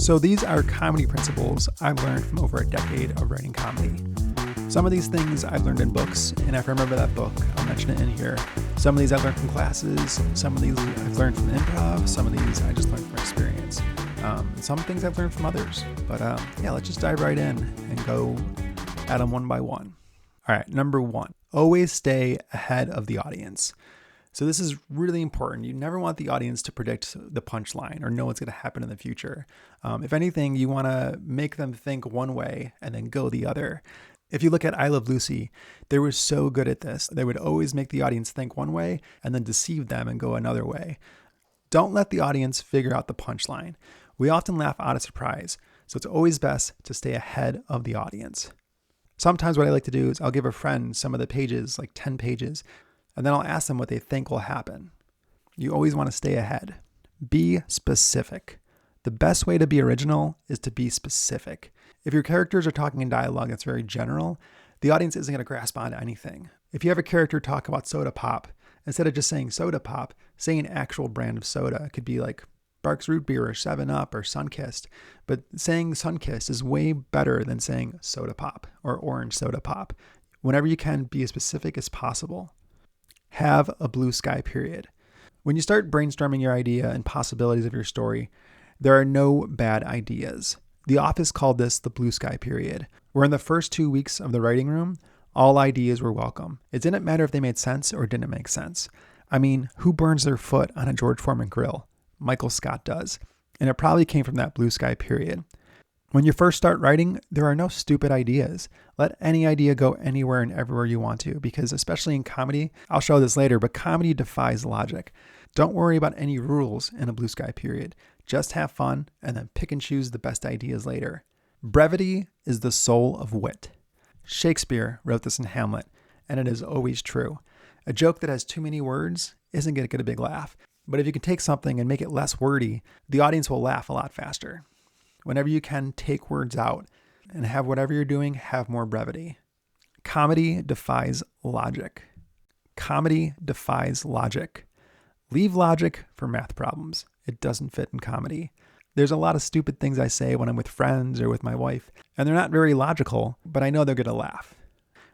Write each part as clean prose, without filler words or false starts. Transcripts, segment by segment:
So these are comedy principles I've learned from over a decade of writing comedy. Some of these things I've learned in books, and if I remember that book, I'll mention it in here. Some of these I've learned from classes, some of these I've learned from improv, some of these I just learned from experience. Some things I've learned from others. But let's just dive right in and go at them one by one. All right, number 1, always stay ahead of the audience. So this is really important. You never want the audience to predict the punchline or know what's going to happen in the future. If anything, you want to make them think one way and then go the other. If you look at I Love Lucy, they were so good at this. They would always make the audience think one way and then deceive them and go another way. Don't let the audience figure out the punchline. We often laugh out of surprise, so it's always best to stay ahead of the audience. Sometimes what I like to do is I'll give a friend some of the pages, like 10 pages, and then I'll ask them what they think will happen. You always want to stay ahead. Be specific. The best way to be original is to be specific. If your characters are talking in dialogue that's very general, the audience isn't going to grasp onto anything. If you have a character talk about soda pop, instead of just saying soda pop, say an actual brand of soda. It could be like Barks Root Beer or 7-Up or Sunkist. But saying Sunkist is way better than saying soda pop or orange soda pop. Whenever you can, be as specific as possible. Have a blue sky period. When you start brainstorming your idea and possibilities of your story, there are no bad ideas. The Office called this the blue sky period, where in the first 2 weeks of the writing room, all ideas were welcome. It didn't matter if they made sense or didn't make sense. I mean, who burns their foot on a George Foreman grill? Michael Scott does. And it probably came from that blue sky period. When you first start writing, there are no stupid ideas. Let any idea go anywhere and everywhere you want to, because especially in comedy, I'll show this later, but comedy defies logic. Don't worry about any rules in a blue sky period. Just have fun and then pick and choose the best ideas later. Brevity is the soul of wit. Shakespeare wrote this in Hamlet, and it is always true. A joke that has too many words isn't going to get a big laugh. But if you can take something and make it less wordy, the audience will laugh a lot faster. Whenever you can, take words out and have whatever you're doing have more brevity. Comedy defies logic. Comedy defies logic. Leave logic for math problems. It doesn't fit in comedy. There's a lot of stupid things I say when I'm with friends or with my wife, and they're not very logical, but I know they're going to laugh.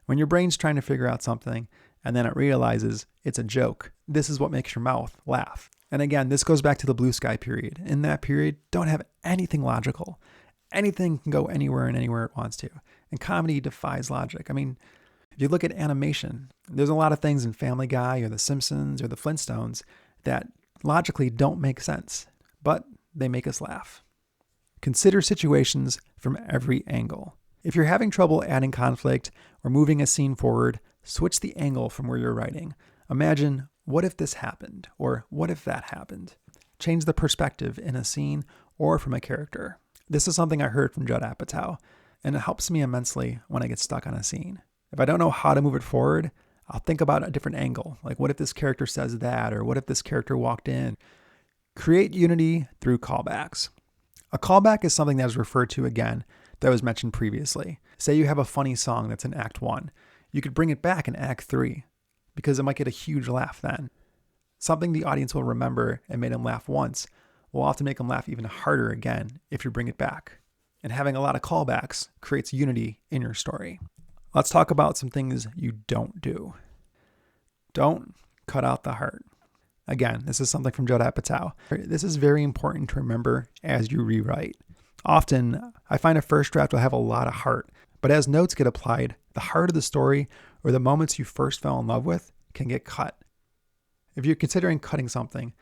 When your brain's trying to figure out something and then it realizes it's a joke, this is what makes your mouth laugh. And again, this goes back to the blue sky period. In that period, don't have anything logical. Anything can go anywhere and anywhere it wants to. And comedy defies logic. I mean, if you look at animation, there's a lot of things in Family Guy or The Simpsons or The Flintstones that logically don't make sense, but they make us laugh. Consider situations from every angle. If you're having trouble adding conflict or moving a scene forward, switch the angle from where you're writing. Imagine, what if this happened? Or what if that happened? Change the perspective in a scene or from a character. This is something I heard from Judd Apatow, and it helps me immensely when I get stuck on a scene. If I don't know how to move it forward, I'll think about a different angle. Like, what if this character says that? Or what if this character walked in? Create unity through callbacks. A callback is something that is referred to again that was mentioned previously. Say you have a funny song that's in Act 1. You could bring it back in Act 3 because it might get a huge laugh then. Something the audience will remember and made them laugh once will often make them laugh even harder again if you bring it back. And having a lot of callbacks creates unity in your story. Let's talk about some things you don't do. Don't cut out the heart. Again, this is something from Judd Apatow. This is very important to remember as you rewrite. Often, I find a first draft will have a lot of heart, but as notes get applied, the heart of the story or the moments you first fell in love with can get cut. If you're considering cutting something,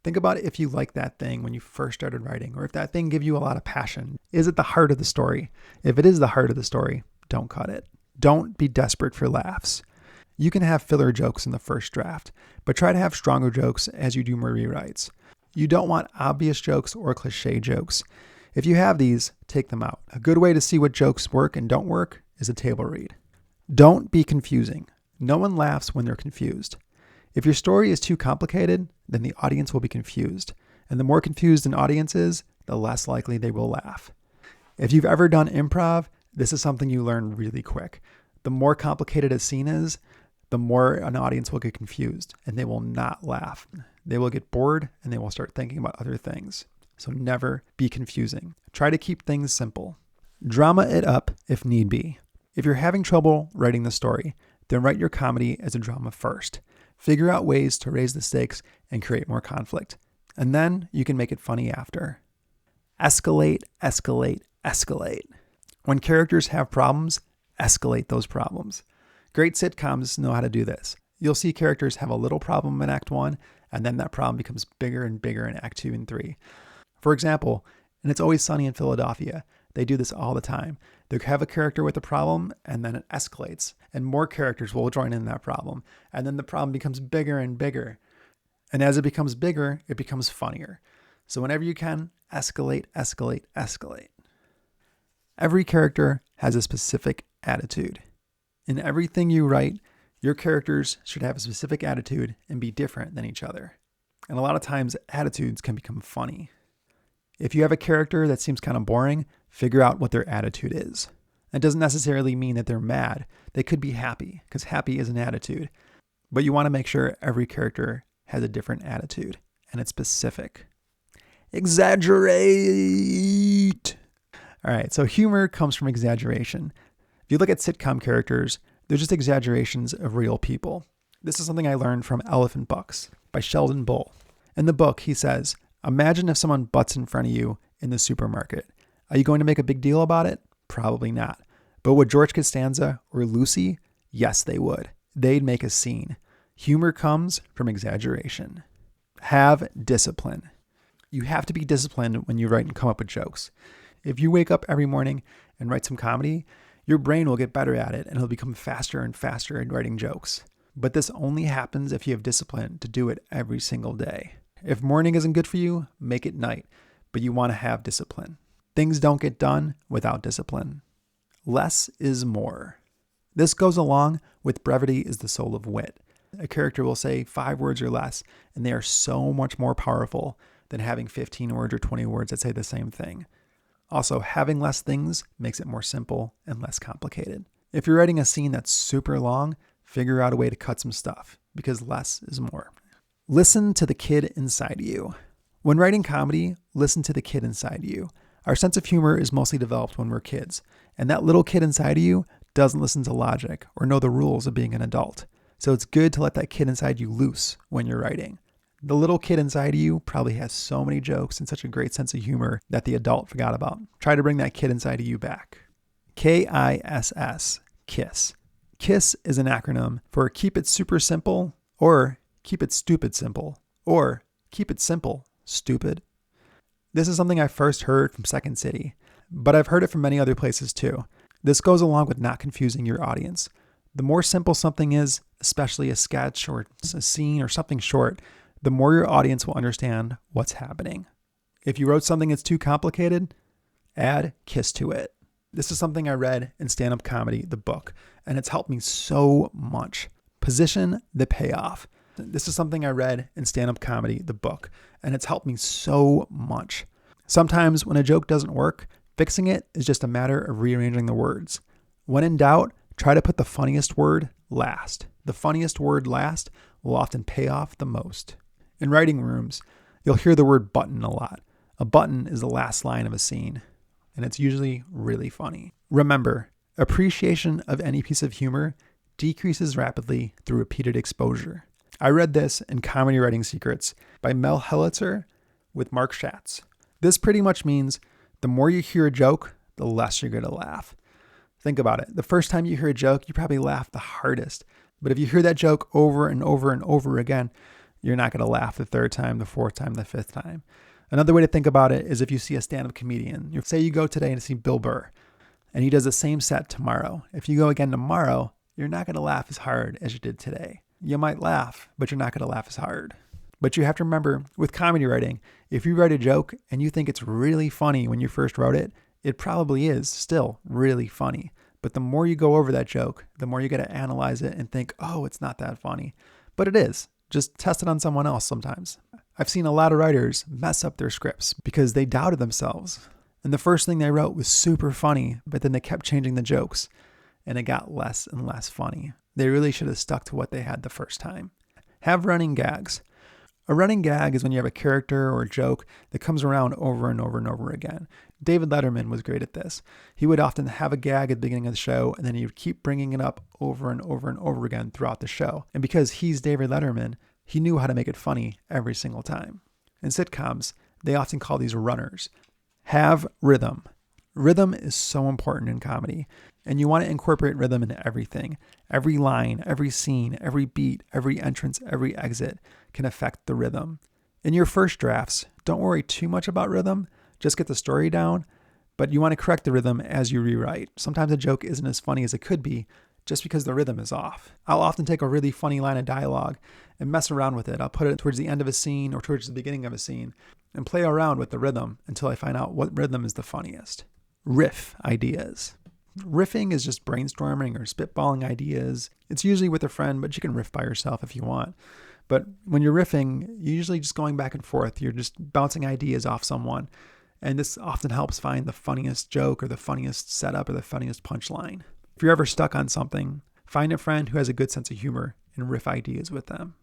think about if you liked that thing when you first started writing, or if that thing gave you a lot of passion. Is it the heart of the story? If it is the heart of the story, don't cut it. Don't be desperate for laughs. You can have filler jokes in the first draft, but try to have stronger jokes as you do more rewrites. You don't want obvious jokes or cliche jokes. If you have these, take them out. A good way to see what jokes work and don't work is a table read. Don't be confusing. No one laughs when they're confused. If your story is too complicated, then the audience will be confused. And the more confused an audience is, the less likely they will laugh. If you've ever done improv, this is something you learn really quick. The more complicated a scene is, the more an audience will get confused and they will not laugh. They will get bored and they will start thinking about other things. so never be confusing. Try to keep things simple. Drama it up if need be. If you're having trouble writing the story, then write your comedy as a drama first. Figure out ways to raise the stakes and create more conflict. And then you can make it funny after. Escalate, escalate, escalate. When characters have problems, escalate those problems. Great sitcoms know how to do this. You'll see characters have a little problem in Act 1, and then that problem becomes bigger and bigger in Act 2 and 3. For example, in It's Always Sunny in Philadelphia, they do this all the time. They have a character with a problem, and then it escalates, and more characters will join in that problem, and then the problem becomes bigger and bigger. And as it becomes bigger, it becomes funnier. So whenever you can, escalate, escalate, escalate. Every character has a specific attitude. In everything you write, your characters should have a specific attitude and be different than each other. And a lot of times, attitudes can become funny. If you have a character that seems kind of boring, figure out what their attitude is. That doesn't necessarily mean that they're mad. They could be happy, because happy is an attitude. But you want to make sure every character has a different attitude, and it's specific. Exaggerate! All right, so humor comes from exaggeration. If you look at sitcom characters, they're just exaggerations of real people. This is something I learned from Elephant Bucks by Sheldon Bull. In the book, he says, imagine if someone butts in front of you in the supermarket. Are you going to make a big deal about it? Probably not. But would George Costanza or Lucy? Yes, they would. They'd make a scene. Humor comes from exaggeration. Have discipline. You have to be disciplined when you write and come up with jokes. If you wake up every morning and write some comedy, your brain will get better at it and it'll become faster and faster in writing jokes. But this only happens if you have discipline to do it every single day. If morning isn't good for you, make it night, but you want to have discipline. Things don't get done without discipline. Less is more. This goes along with brevity is the soul of wit. A character will say 5 words or less, and they are so much more powerful than having 15 words or 20 words that say the same thing. Also, having less things makes it more simple and less complicated. If you're writing a scene that's super long, figure out a way to cut some stuff, because less is more. Listen to the kid inside you. When writing comedy, listen to the kid inside you. Our sense of humor is mostly developed when we're kids, and that little kid inside of you doesn't listen to logic or know the rules of being an adult. So it's good to let that kid inside you loose when you're writing. The little kid inside of you probably has so many jokes and such a great sense of humor that the adult forgot about. Try to bring that kid inside of you back. KISS, KISS. KISS is an acronym for Keep It Super Simple, or Keep It Stupid Simple, or Keep It Simple, Stupid. This is something I first heard from Second City, but I've heard it from many other places too. This goes along with not confusing your audience. The more simple something is, especially a sketch or a scene or something short, the more your audience will understand what's happening. If you wrote something that's too complicated, add KISS to it. This is something I read in Stand Up Comedy, the book, and it's helped me so much. Position the payoff. This is something I read in Stand Up Comedy, the book, and it's helped me so much. Sometimes when a joke doesn't work, fixing it is just a matter of rearranging the words. When in doubt, try to put the funniest word last. The funniest word last will often pay off the most. In writing rooms, you'll hear the word button a lot. A button is the last line of a scene, and it's usually really funny. Remember, appreciation of any piece of humor decreases rapidly through repeated exposure. I read this in Comedy Writing Secrets by Mel Helitzer with Mark Schatz. This pretty much means the more you hear a joke, the less you're going to laugh. Think about it. The first time you hear a joke, you probably laugh the hardest. But if you hear that joke over and over and over again, you're not going to laugh the 3rd time, the 4th time, the 5th time. Another way to think about it is if you see a stand-up comedian. Say you go today to see Bill Burr, and he does the same set tomorrow. If you go again tomorrow, you're not going to laugh as hard as you did today. You might laugh, but you're not going to laugh as hard. But you have to remember, with comedy writing, if you write a joke and you think it's really funny when you first wrote it, it probably is still really funny. But the more you go over that joke, the more you got to analyze it and think, oh, it's not that funny. But it is. Just test it on someone else sometimes. I've seen a lot of writers mess up their scripts because they doubted themselves. And the first thing they wrote was super funny, but then they kept changing the jokes and it got less and less funny. They really should have stuck to what they had the first time. Have running gags. A running gag is when you have a character or a joke that comes around over and over and over again. David Letterman was great at this. He would often have a gag at the beginning of the show, and then he would keep bringing it up over and over and over again throughout the show. And because he's David Letterman, he knew how to make it funny every single time. In sitcoms, they often call these runners. Have rhythm. Rhythm is so important in comedy, and you want to incorporate rhythm into everything. Every line, every scene, every beat, every entrance, every exit can affect the rhythm. In your first drafts, don't worry too much about rhythm. Just get the story down, but you want to correct the rhythm as you rewrite. Sometimes a joke isn't as funny as it could be just because the rhythm is off. I'll often take a really funny line of dialogue and mess around with it. I'll put it towards the end of a scene or towards the beginning of a scene and play around with the rhythm until I find out what rhythm is the funniest. Riff ideas. Riffing is just brainstorming or spitballing ideas. It's usually with a friend, but you can riff by yourself if you want. But when you're riffing, you're usually just going back and forth. You're just bouncing ideas off someone. And this often helps find the funniest joke or the funniest setup or the funniest punchline. If you're ever stuck on something, find a friend who has a good sense of humor and riff ideas with them.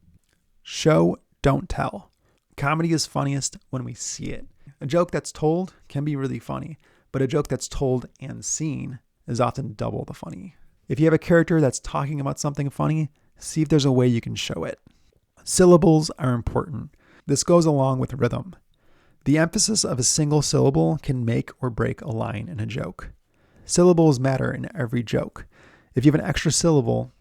Show, don't tell. Comedy is funniest when we see it. A joke that's told can be really funny, but a joke that's told and seen is often double the funny. If you have a character that's talking about something funny, see if there's a way you can show it. Syllables are important. This goes along with rhythm. The emphasis of a single syllable can make or break a line in a joke. Syllables matter in every joke. If you have an extra syllable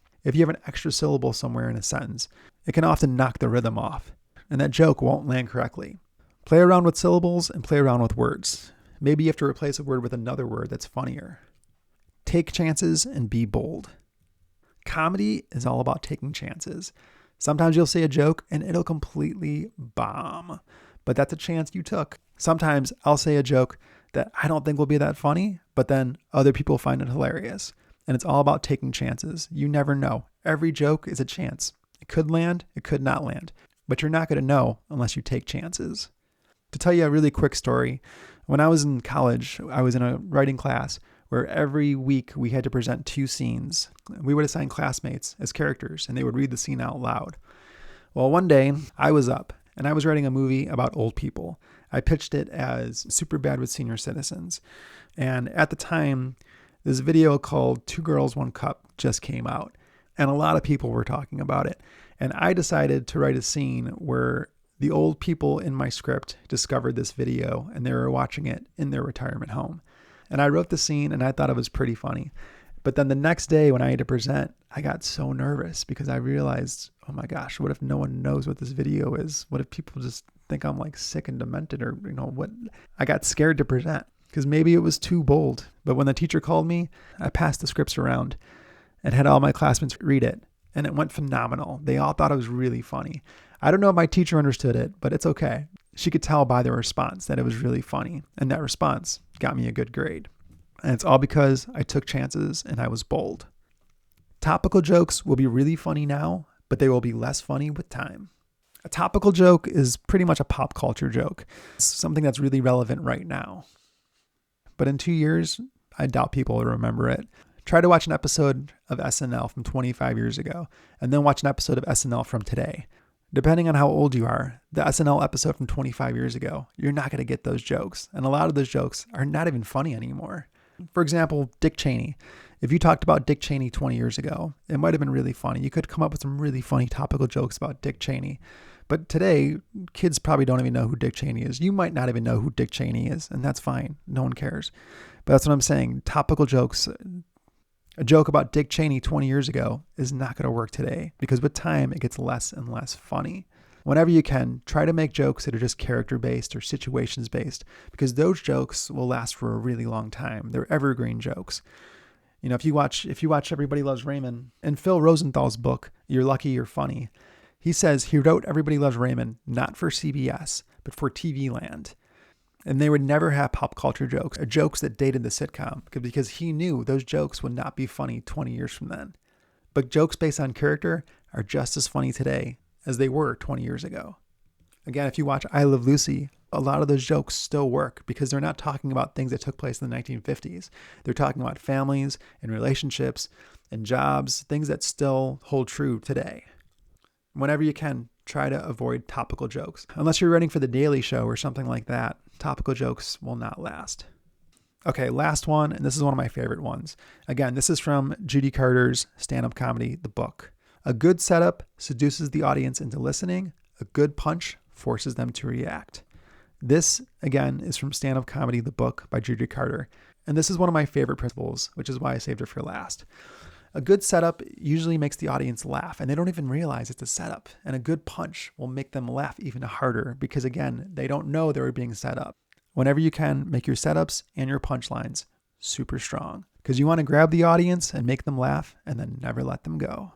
somewhere in a sentence, it can often knock the rhythm off, and that joke won't land correctly. Play around with syllables and play around with words. Maybe you have to replace a word with another word that's funnier. Take chances and be bold. Comedy is all about taking chances. Sometimes you'll say a joke and it'll completely bomb, but that's a chance you took. Sometimes I'll say a joke that I don't think will be that funny, but then other people find it hilarious. And it's all about taking chances. You never know. Every joke is a chance. It could land, it could not land, but you're not going to know unless you take chances. To tell you a really quick story, when I was in college, I was in a writing class where every week we had to present 2 scenes. We would assign classmates as characters, and they would read the scene out loud. Well, one day I was up, and I was writing a movie about old people. I pitched it as Superbad with Senior Citizens. And at the time, this video called 2 Girls, 1 Cup just came out, and a lot of people were talking about it. And I decided to write a scene where the old people in my script discovered this video, and they were watching it in their retirement home. And I wrote the scene, and I thought it was pretty funny. But then the next day when I had to present, I got so nervous because I realized, oh my gosh, what if no one knows what this video is? What if people just think I'm like sick and demented or, what? I got scared to present because maybe it was too bold. But when the teacher called me, I passed the scripts around and had all my classmates read it. And it went phenomenal. They all thought it was really funny. I don't know if my teacher understood it, but it's okay. She could tell by their response that it was really funny. And that response got me a good grade. And it's all because I took chances and I was bold. Topical jokes will be really funny now, but they will be less funny with time. A topical joke is pretty much a pop culture joke. It's something that's really relevant right now. But in 2 years, I doubt people will remember it. Try to watch an episode of SNL from 25 years ago, and then watch an episode of SNL from today. Depending on how old you are, the SNL episode from 25 years ago, you're not going to get those jokes. And a lot of those jokes are not even funny anymore. For example, Dick Cheney. If you talked about Dick Cheney 20 years ago, it might have been really funny. You could come up with some really funny topical jokes about Dick Cheney. But today, kids probably don't even know who Dick Cheney is. You might not even know who Dick Cheney is, and that's fine. No one cares. But that's what I'm saying. Topical jokes. A joke about Dick Cheney 20 years ago is not going to work today because with time, it gets less and less funny. Whenever you can, try to make jokes that are just character-based or situations-based because those jokes will last for a really long time. They're evergreen jokes. If you watch Everybody Loves Raymond, in Phil Rosenthal's book, You're Lucky You're Funny, he says he wrote Everybody Loves Raymond not for CBS, but for TV Land. And they would never have pop culture jokes or jokes that dated the sitcom because he knew those jokes would not be funny 20 years from then. But jokes based on character are just as funny today as they were 20 years ago. Again, if you watch I Love Lucy, a lot of those jokes still work because they're not talking about things that took place in the 1950s. They're talking about families and relationships and jobs, things that still hold true today. Whenever you can, try to avoid topical jokes. Unless you're writing for The Daily Show or something like that, topical jokes will not last. Okay, last one, and this is one of my favorite ones. Again, this is from Judy Carter's stand-up comedy, The Book. A good setup seduces the audience into listening. A good punch forces them to react. This, again, is from stand-up comedy, The Book by Judy Carter. And this is one of my favorite principles, which is why I saved it for last. A good setup usually makes the audience laugh, and they don't even realize it's a setup. And a good punch will make them laugh even harder because, again, they don't know they were being set up. Whenever you can, make your setups and your punchlines super strong because you want to grab the audience and make them laugh and then never let them go.